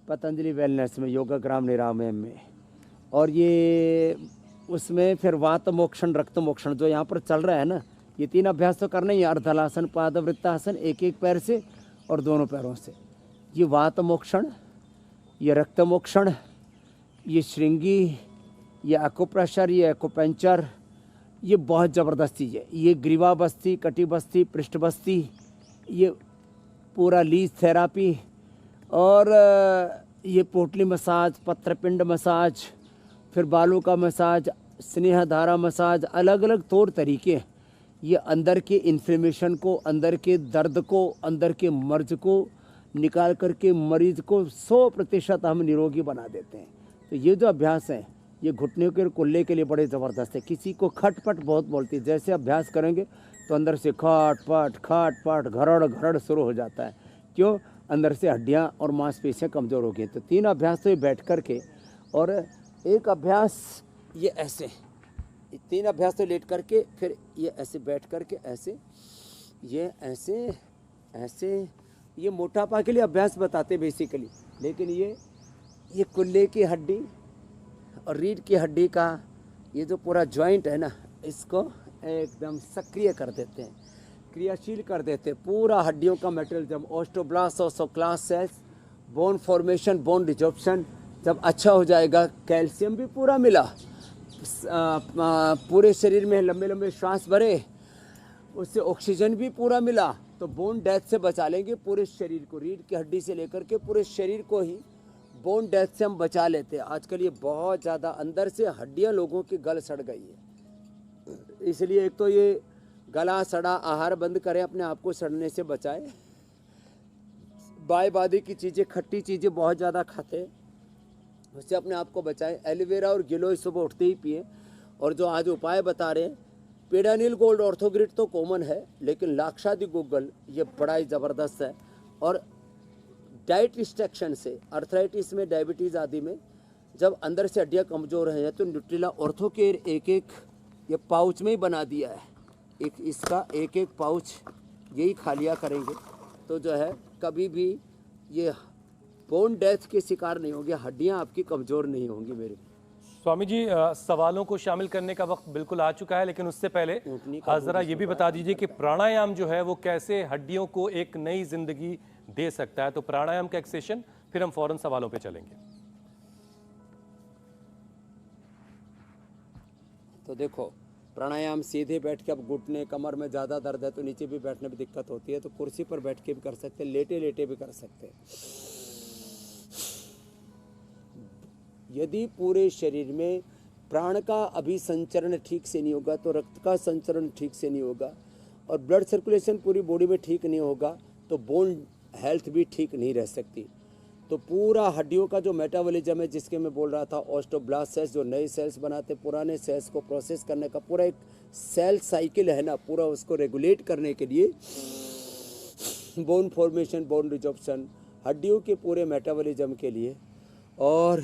पतंजलि वेलनेस में, योगाग्राम निरामयम में। और ये उसमें फिर वात मोक्षण, रक्त मोक्षण जो यहाँ पर चल रहा है ना, ये 3 अभ्यास तो करना ही है। अर्धहलासन, पाद वृत्तासन, एक एक पैर से और दोनों पैरों से। ये वात मोक्षण, ये रक्त मोक्षण, ये श्रृंगी, ये एक्यूप्रेशर, ये एक्यूपंक्चर, ये बहुत ज़बरदस्त चीज़ है। ये ग्रीवा बस्ती, कटी बस्ती, पृष्ठ बस्ती, ये पूरा लीज थेरापी, और ये पोटली मसाज, पत्रपिंड मसाज, फिर बालों का मसाज, स्नेह धारा मसाज, अलग अलग तौर तरीके। ये अंदर के इन्फ्लेमेशन को, अंदर के दर्द को, अंदर के मर्ज को निकाल करके मरीज को 100% हम निरोगी बना देते हैं। तो ये जो अभ्यास है, ये घुटने के कुल्ले के लिए बड़े ज़बरदस्त है। किसी को खटपट बहुत बोलती है, जैसे अभ्यास करेंगे तो अंदर से खाट पाट घरड़ घरड़ शुरू हो जाता है। क्यों? अंदर से हड्डियाँ और मांसपेशियाँ कमज़ोर हो गई। तो 3 अभ्यास तो ये बैठ कर के, और एक अभ्यास ये ऐसे, 3 अभ्यास तो लेट करके, फिर ये ऐसे बैठ करके, ऐसे, ये ऐसे ऐसे। ये मोटापा के लिए अभ्यास बताते बेसिकली, लेकिन ये कुल्ले की हड्डी और रीढ़ की हड्डी का ये जो पूरा जॉइंट है ना, इसको एकदम सक्रिय कर देते हैं, क्रियाशील कर देते हैं। पूरा हड्डियों का metabolism, osteoblast, osteoclast cells, bone formation, bone resorption जब अच्छा हो जाएगा, कैल्शियम भी पूरा मिला, पूरे शरीर में लंबे लंबे श्वास भरे, उससे ऑक्सीजन भी पूरा मिला, तो बोन डेथ से बचा लेंगे पूरे शरीर को। रीढ़ की हड्डी से लेकर के पूरे शरीर को ही बोन डेथ से हम बचा लेते हैं। आजकल ये बहुत ज़्यादा अंदर से हड्डियाँ लोगों की गल सड़ गई है, इसलिए एक तो ये गला सड़ा आहार बंद करें, अपने आप को सड़ने से बचाएं। बायबादी की चीज़ें, खट्टी चीज़ें बहुत ज़्यादा खाते हैं, उससे अपने आप को बचाएं। एलोवेरा और गिलोय सुबह उठते ही पिए। और जो आज उपाय बता रहे हैं, पेडानिल गोल्ड ऑर्थोग्रिड तो कॉमन है, लेकिन लाक्षादि गूगल ये बड़ा ही ज़बरदस्त है। और डाइट रिस्ट्रिक्शन से, अर्थराइटिस में, डायबिटीज़ आदि में जब अंदर से हड्डियाँ कमज़ोर हैं, तो न्यूट्रिला ऑर्थो केयर एक ये पाउच में ही बना दिया है, इसका एक पाउच यही खा लिया करेंगे तो जो है कभी भी ये बोन डेथ के शिकार नहीं होंगे, हड्डियाँ आपकी कमज़ोर नहीं होंगी। मेरे स्वामी जी, सवालों को शामिल करने का वक्त बिल्कुल आ चुका है, लेकिन उससे पहले ज़रा ये भी बता दीजिए कि प्राणायाम जो है वो कैसे हड्डियों को एक नई जिंदगी दे सकता है। तो प्राणायाम का एक सेशन, फिर हम फौरन सवालों पे चलेंगे। तो देखो, प्राणायाम सीधे बैठ के, अब घुटने कमर में ज़्यादा दर्द है तो नीचे भी बैठने में दिक्कत होती है, तो कुर्सी पर बैठ के भी कर सकते हैं, लेटे लेटे भी कर सकते हैं। यदि पूरे शरीर में प्राण का अभिसंचरण ठीक से नहीं होगा, तो रक्त का संचरण ठीक से नहीं होगा, और ब्लड सर्कुलेशन पूरी बॉडी में ठीक नहीं होगा, तो बोन हेल्थ भी ठीक नहीं रह सकती। तो पूरा हड्डियों का जो मेटाबॉलिज्म है, जिसके मैं बोल रहा था, ऑस्टियोब्लास्ट सेल्स जो नए सेल्स बनाते, पुराने सेल्स को प्रोसेस करने का पूरा एक सेल साइकिल है ना, पूरा उसको रेगुलेट करने के लिए बोन फॉर्मेशन, बोन रिजॉर्प्शन, हड्डियों के पूरे मेटाबॉलिज्म के लिए, और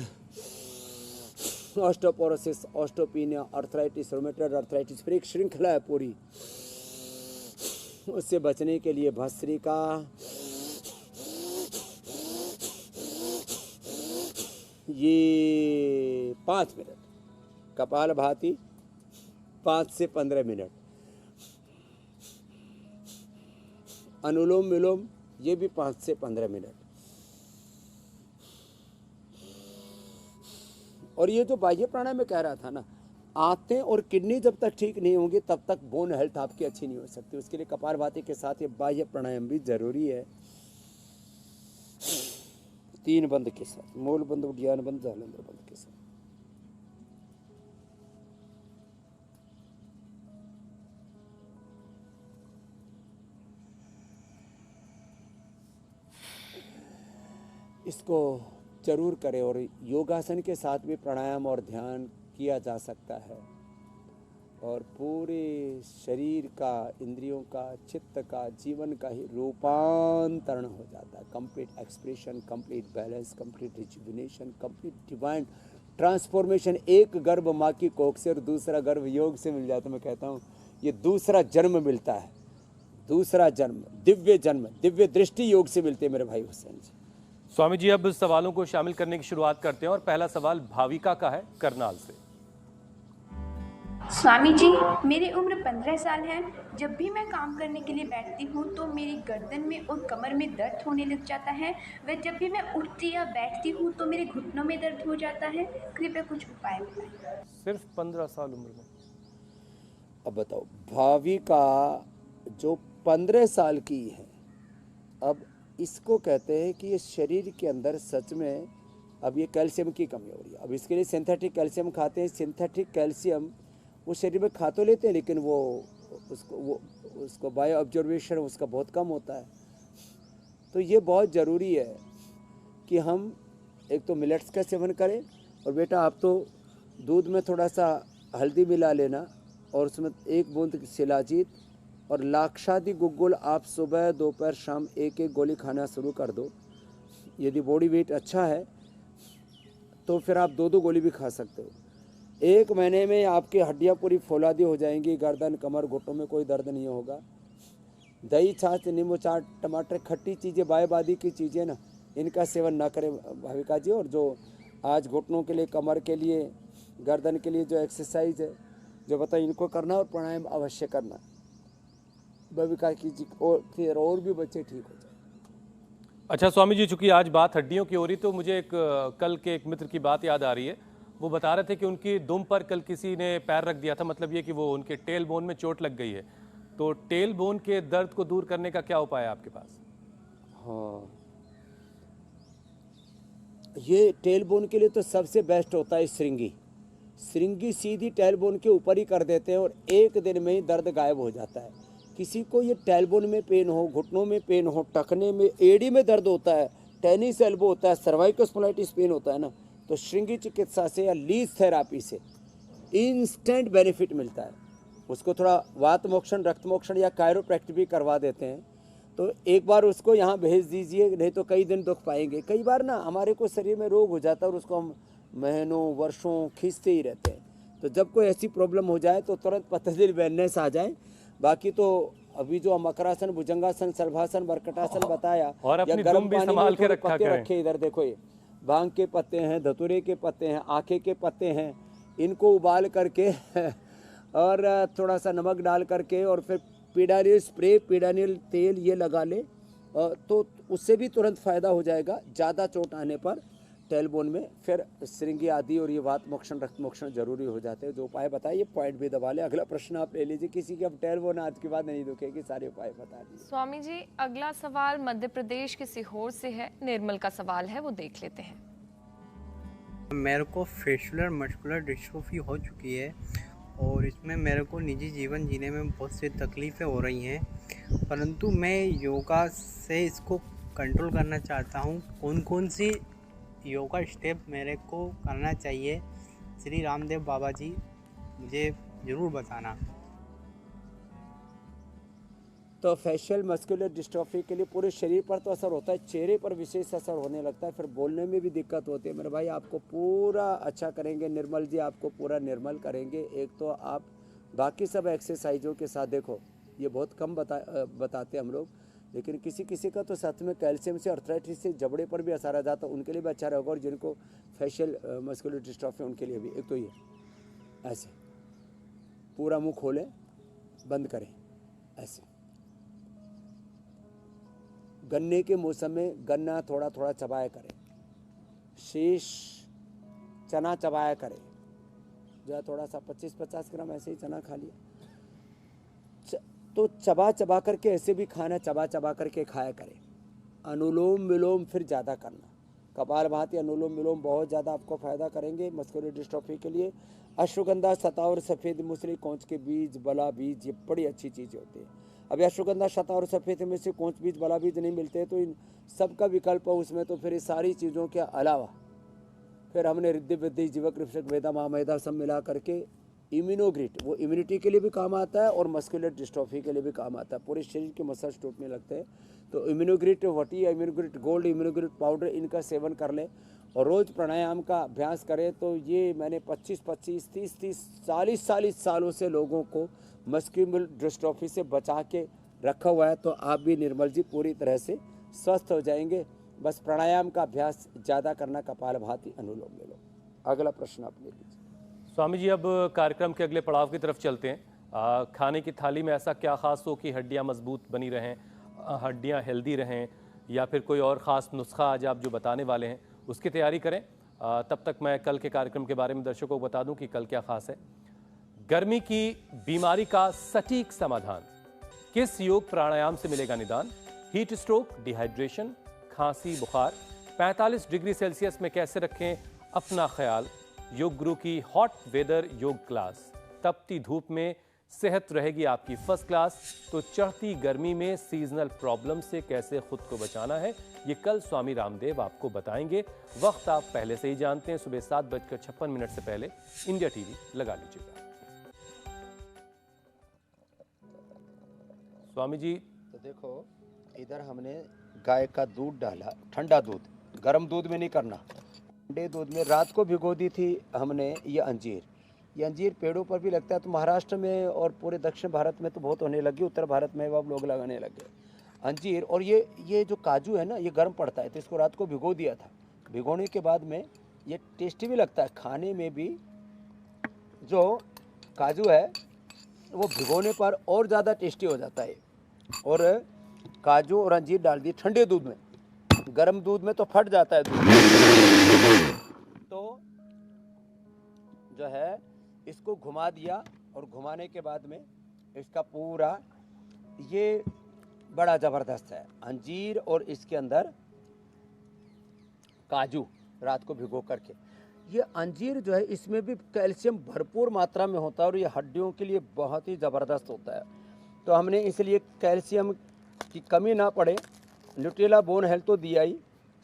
osteoporosis, osteopenia, arthritis, rheumatoid arthritis, फिर एक श्रृंखला है पूरी, उससे बचने के लिए भस्त्रिका, ये 5 मिनट, कपालभाति 5 से 15 मिनट, अनुलोम विलोम ये भी 5 से 15 मिनट। और ये जो बाह्य प्राणायाम में कह रहा था ना, आंतें और किडनी जब तक ठीक नहीं होंगी तब तक बोन हेल्थ आपकी अच्छी नहीं हो सकती। उसके लिए कपालभाति के साथ ये बाह्य प्राणायाम भी जरूरी है। 3 बंद के साथ, मूल बंद, उद्यान बंद, जालंधर बंद के साथ। इसको जरूर करें। और योगासन के साथ भी प्राणायाम और ध्यान किया जा सकता है, और पूरे शरीर का, इंद्रियों का, चित्त का, जीवन का ही रूपांतरण हो जाता है। Complete expression, complete balance, complete rejuvenation, complete divine transformation. एक गर्भ माँ की कोख से और दूसरा गर्भ योग से मिल जाता है। मैं कहता हूँ ये दूसरा जन्म मिलता है, दूसरा जन्म, दिव्य दृष्टि योग से मिलते हैं मेरे भाई हुसैन जी। स्वामी जी, अब सवालों को शामिल करने की शुरुआत करते हैं, और पहला सवाल भाविका का है, करनाल से। स्वामी जी, मेरी उम्र 15 साल है। जब भी मैं काम करने के लिए बैठती हूँ तो मेरी गर्दन में और कमर में दर्द होने लग जाता है। वह जब भी मैं उठती या बैठती हूँ तो मेरे घुटनों में दर्द हो जाता है। कृपया कुछ उपाय बताएं। सिर्फ 15 साल उम्र में? अब बताओ, भाविका जो 15 साल की है, अब इसको कहते हैं कि ये शरीर के अंदर सच में अब ये कैल्शियम की कमी हो रही है। अब इसके लिए सिंथेटिक कैल्शियम खाते हैं। सिंथेटिक कैल्शियम वो शरीर में खा तो लेते हैं, लेकिन वो उसको बायो ऑब्जर्वेशन उसका बहुत कम होता है। तो ये बहुत ज़रूरी है कि हम एक तो मिलेट्स का सेवन करें, और बेटा आप तो दूध में थोड़ा सा हल्दी मिला लेना, और उसमें 1 बूंद शिलाजीत और लाक्षादि गुग्गुल आप सुबह दोपहर शाम एक एक गोली खाना शुरू कर दो। यदि बॉडी वेट अच्छा है तो फिर आप 2-2 गोली भी खा सकते हो। 1 महीने में आपकी हड्डियाँ पूरी फौलादी हो जाएंगी, गर्दन कमर घुटनों में कोई दर्द नहीं होगा। दही छाछ नींबू चाट टमाटर खट्टी चीज़ें बायबादी की चीज़ें ना, इनका सेवन ना करें भाविका जी। और जो आज घुटनों के लिए कमर के लिए गर्दन के लिए जो एक्सरसाइज है जो बताइए इनको करना और प्राणायाम अवश्य करना भाविका की जी, और फिर और भी बच्चे ठीक हो जाए। अच्छा स्वामी जी, चूंकि आज बात हड्डियों की हो रही तो मुझे कल के एक मित्र की बात याद आ रही है। वो बता रहे थे कि उनकी दुम पर कल किसी ने पैर रख दिया था, मतलब ये कि वो उनके टेल बोन में चोट लग गई है। तो टेल बोन के दर्द को दूर करने का क्या उपाय है आपके पास? हाँ, ये टेल बोन के लिए तो सबसे बेस्ट होता है श्रृंगी। श्रृंगी सीधी टेल बोन के ऊपर ही कर देते हैं और 1 दिन में ही दर्द गायब हो जाता है। किसी को ये टेल बोन में पेन हो, घुटनों में पेन हो, टखने में, एड़ी में दर्द होता है, टेनिस एल्बो होता है, सर्वाइकल स्पॉन्डिलाइटिस पेन होता है ना, तो श्रृंगी चिकित्सा से या लीज थेरापी से इंस्टेंट बेनिफिट मिलता है। उसको थोड़ा वात मोक्षण, रक्त मोक्षण या कायरोप्रैक्टिक भी करवा देते हैं। तो एक बार उसको यहाँ भेज दीजिए, नहीं तो कई दिन दुख पाएंगे। कई बार ना हमारे को शरीर में रोग हो जाता है और उसको हम महीनों वर्षों खींचते ही रहते हैं। तो जब कोई ऐसी प्रॉब्लम हो जाए तो तुरंत पतंजलि वेलनेस आ जाए। बाकी तो अभी जो मकरासन, भुजंगासन, सर्वासन, बरकटासन बताया, और अपनी या गर्म दुम भी पानी संभाल में के थोड़े रखा पत्ते करें। रखे, इधर देखो ये भांग के पत्ते हैं, धतूरे के पत्ते हैं, आखे के पत्ते हैं, इनको उबाल करके और थोड़ा सा नमक डाल करके और फिर पीडानिल स्प्रे, पीडानिल तेल ये लगा ले तो उससे भी तुरंत फ़ायदा हो जाएगा। ज़्यादा चोट आने पर टेलबोन में फिर श्रृंगी आदि और ये वात मोक्षण, रक्त मोक्षण जरूरी हो जाते हैं। जो उपाय बताए ये पॉइंट भी दबा ले। अगला प्रश्न आप ले लीजिए। किसी की अब टेलबोन आज के बाद नहीं दुखेगी, सारे उपाय बता दिए। स्वामी जी, अगला सवाल मध्य प्रदेश के सीहोर से है। निर्मल का सवाल है, वो देख लेते हैं। मेरे को फेशुलर मस्कुलर डिस्ट्रोफी हो चुकी है और इसमें मेरे को निजी जीवन जीने में बहुत सी तकलीफ़ें हो रही हैं, परंतु मैं योगा से इसको कंट्रोल करना चाहता हूँ। कौन कौन सी योगा स्टेप मेरे को करना चाहिए, श्री रामदेव बाबा जी मुझे ज़रूर बताना। तो फेशियल मस्कुलर डिस्ट्रॉफी के लिए पूरे शरीर पर तो असर होता है, चेहरे पर विशेष असर होने लगता है, फिर बोलने में भी दिक्कत होती है। मेरे भाई आपको पूरा अच्छा करेंगे, निर्मल जी आपको पूरा निर्मल करेंगे। एक तो आप बाकी सब एक्सरसाइजों के साथ देखो, ये बहुत कम बताते हम लोग, लेकिन किसी किसी का तो साथ में कैल्शियम से, अर्थराइटिस से जबड़े पर भी असर आ जाता है, उनके लिए भी अच्छा रहेगा। और जिनको फेशियल मस्कुलर डिस्ट्रॉफी उनके लिए भी। एक तो ये ऐसे पूरा मुँह खोलें, बंद करें, ऐसे। गन्ने के मौसम में गन्ना थोड़ा थोड़ा चबाया करें, शीश चना चबाया करें, जो है थोड़ा सा 25-50 ग्राम ऐसे ही चना खा लिया। तो चबा चबा करके ऐसे भी खाना चबा चबा करके खाया करें। अनुलोम विलोम फिर ज़्यादा करना, कपालभाति अनुलोम विलोम बहुत ज़्यादा आपको फ़ायदा करेंगे मस्कुलर डिस्ट्रॉफी के लिए। अश्वगंधा, शतावर, सफ़ेद मूसली, कौंच के बीज, बला बीज, ये बड़ी अच्छी चीज़ें होती है। अब अश्वगंधा, शतावर, सफ़ेद में से कौंच बीज, बला बीज नहीं मिलते, तो इन सब का विकल्प है उसमें। तो फिर ये सारी चीज़ों के अलावा फिर हमने रिद्धि विद्धि जीवक रिक्षक वेदा महामेदा सब मिला करके इम्यूनोग्रिट, वो इम्यूनिटी के लिए भी काम आता है और मस्कुलर डिस्ट्रॉफी के लिए भी काम आता है। पूरे शरीर के मसल्स टूटने लगते हैं, तो इम्यूनोग्रिट वटी, इम्यूनोग्रिट गोल्ड, इम्यूनोग्रिट पाउडर, इनका सेवन कर लें और रोज़ प्राणायाम का अभ्यास करें। तो ये मैंने 25-25, 30-30, 40 सालों से लोगों को मस्कुलर डिस्ट्रॉफी से बचा के रखा हुआ है। तो आप भी निर्मल जी पूरी तरह से स्वस्थ हो जाएंगे। बस प्राणायाम का अभ्यास ज़्यादा करना, कपालभाति अनुलोम ले लो। अगला प्रश्न आप ले लीजिए। स्वामी जी, अब कार्यक्रम के अगले पड़ाव की तरफ चलते हैं। खाने की थाली में ऐसा क्या खास हो कि हड्डियां मजबूत बनी रहें, हड्डियां हेल्दी रहें, या फिर कोई और ख़ास नुस्खा आज आप जो बताने वाले हैं उसकी तैयारी करें। तब तक मैं कल के कार्यक्रम के बारे में दर्शकों को बता दूं कि कल क्या खास है। गर्मी की बीमारी का सटीक समाधान, किस योग प्राणायाम से मिलेगा निदान। हीट स्ट्रोक, डिहाइड्रेशन, खांसी, बुखार, 45 डिग्री सेल्सियस में कैसे रखें अपना ख्याल। योग गुरु की हॉट वेदर योग क्लास, तपती धूप में सेहत रहेगी आपकी फर्स्ट क्लास। तो चढ़ती गर्मी में सीजनल प्रॉब्लम से कैसे खुद को बचाना है, ये कल स्वामी रामदेव आपको बताएंगे। वक्त आप पहले से ही जानते हैं, सुबह 7:56 से पहले इंडिया टीवी लगा लीजिएगा। स्वामी जी, तो देखो इधर हमने गाय का दूध डाला, ठंडा दूध, गर्म दूध में नहीं करना, ठंडे दूध में रात को भिगो दी थी हमने। ये अंजीर पेड़ों पर भी लगता है, तो महाराष्ट्र में और पूरे दक्षिण भारत में तो बहुत होने लगी, उत्तर भारत में अब लोग लगाने लग गए अंजीर। और ये जो काजू है ना, ये गर्म पड़ता है, तो इसको रात को भिगो दिया था। भिगोने के बाद में ये टेस्टी भी लगता है खाने में भी। जो काजू है वो भिगोने पर और ज़्यादा टेस्टी हो जाता है। और काजू और अंजीर डाल दी ठंडे दूध में, गर्म दूध में तो फट जाता है दूध। तो जो है इसको घुमा दिया, और घुमाने के बाद में इसका पूरा ये बड़ा ज़बरदस्त है अंजीर, और इसके अंदर काजू रात को भिगो करके। ये अंजीर जो है इसमें भी कैल्शियम भरपूर मात्रा में होता है, और ये हड्डियों के लिए बहुत ही ज़बरदस्त होता है। तो हमने इसलिए कैल्शियम की कमी ना पड़े, न्यूट्रेला बोन हेल्थ तो दिया ही,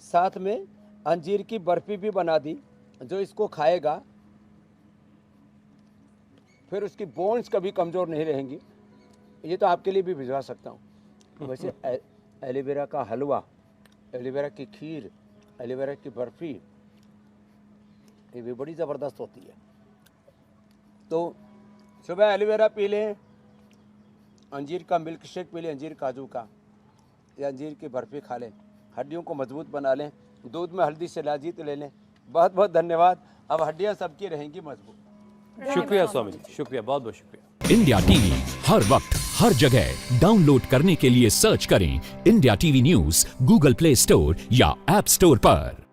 साथ में अंजीर की बर्फ़ी भी बना दी। जो इसको खाएगा फिर उसकी बोन्स कभी कमज़ोर नहीं रहेंगी। ये तो आपके लिए भी भिजवा सकता हूँ। वैसे एलोवेरा का हलवा, एलोवेरा की खीर, एलोवेरा की बर्फ़ी, ये भी बड़ी ज़बरदस्त होती है। तो सुबह एलोवेरा पी लें, अंजीर का मिल्क शेक पी लें, अंजीर काजू का, या अंजीर की बर्फ़ी खा लें, हड्डियों को मजबूत बना लें। दूध में हल्दी शिलाजीत ले लें। बहुत बहुत धन्यवाद। अब हड्डियाँ सबकी रहेंगी मजबूत। शुक्रिया स्वामी जी, शुक्रिया, बहुत बहुत शुक्रिया। इंडिया टीवी हर वक्त हर जगह डाउनलोड करने के लिए सर्च करें India TV news Google play store या ऐप स्टोर पर।